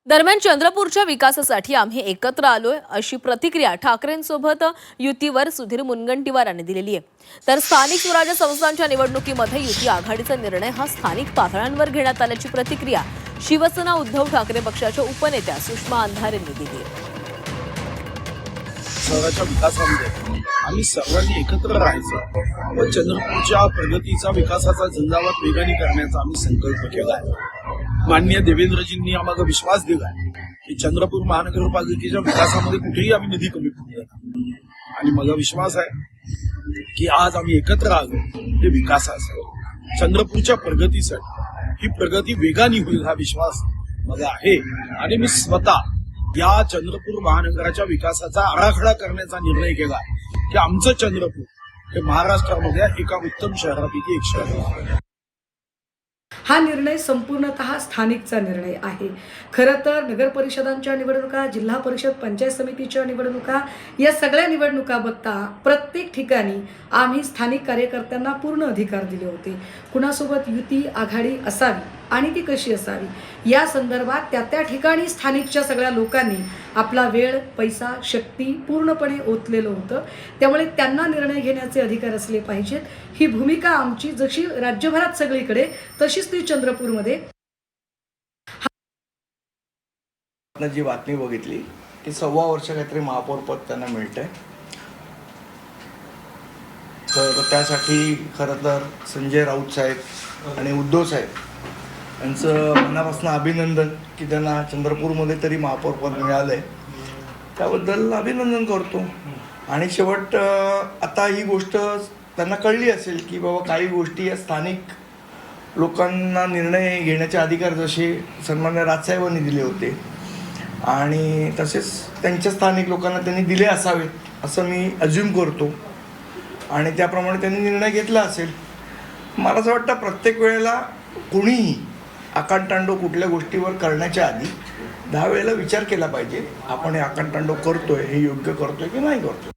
दरम्यान चंद्रपूरच्या विकासासाठी आम्ही एकत्र आलोय अशी प्रतिक्रिया ठाकरेंसोबत युतीवर सुधीर मुनगंटीवारांनी दिलेली आहे। तर स्थानिक स्वराज्य संस्थांच्या निवडणुकीमध्ये युती आघाडीचा निर्णय हा स्थानिक पातळ्यांवर घेण्यात आल्याची प्रतिक्रिया शिवसेना उद्धव ठाकरे पक्षाच्या उपनेत्या सुषमा अंधारे यांनी दिली आहे। शहराच्या विकासामध्ये आम्ही सर्वांनी एकत्र राहायचं व चंद्रपूरच्या प्रगतीचा विकासाचा झंझावात वेगाने करण्याचा आम्ही संकल्प केला आहे। माननीय देवेंद्रजींनी आम्हाला विश्वास दिला की चंद्रपूर महानगरपालिकेच्या विकासामध्ये कुठेही आम्ही निधी कमी पडू नका आणि मला विश्वास आहे की आज आम्ही एकत्र आलो ते विकासासाठी चंद्रपूरच्या प्रगतीसाठी ही प्रगती वेगाने होईल हा विश्वास मला आहे आणि मी स्वतः या चंद्रपूर महानगराच्या विकासाचा आराखडा करण्याचा निर्णय केला की आमचं चंद्रपूर हे महाराष्ट्रामधल्या एका उत्तम शहरापैकी एक शहर आहे। हा निर्णय संपूर्णतः स्थानिकचा निर्णय आहे। खरं तर नगर परिषदांच्या निवडणुका, जिल्हा परिषद पंचायत समितीच्या निवडणुका, या सगळ्या निवडणुका बघता प्रत्येक ठिकाणी आम्ही स्थानिक कार्यकर्त्यांना पूर्ण अधिकार दिले होते। कुणासोबत युती आघाडी असावी आणि ती कशी असावी या संदर्भात त्या ठिकाणी स्थानिकच्या सगळ्या लोकांनी आपला वेळ, पैसा, शक्ती पूर्णपणे ओतलेलं होतं। त्यामुळे त्यांना निर्णय घेण्याचे अधिकार असले पाहिजेत। ही भूमिका आमची जशी राज्यभरात सगळीकडे तशीच ती चंद्रपूरमध्ये। जी बातमी बघितली की 1.25 वर्ष काहीतरी महापौर पद त्यांना मिळतंय, तर त्यासाठी खरं तर संजय राऊत साहेब आणि उद्धव साहेब यांचं मनापासून अभिनंदन की त्यांना चंद्रपूरमध्ये तरी महापौर पद मिळालंय, त्याबद्दल अभिनंदन करतो। आणि शेवट आता ही गोष्ट त्यांना कळली असेल की बाबा काही गोष्टी या स्थानिक लोकांना निर्णय घेण्याचे अधिकार जसे सन्मान्य राजसाहेबांनी दिले होते आणि तसेच त्यांच्या स्थानिक लोकांना त्यांनी दिले असावेत असं मी अज्युम करतो आणि त्याप्रमाणे त्यांनी निर्णय घेतला असेल। मला असं वाटतं प्रत्येक वेळेला कोणीही आकांतांडो कुठल्या गोष्टीवर करण्याच्या आधी 10 वेळेला विचार केला पाहिजे, आपण हे आकांतांडो करतोय, हे योग्य करतोय की नाही करतोय।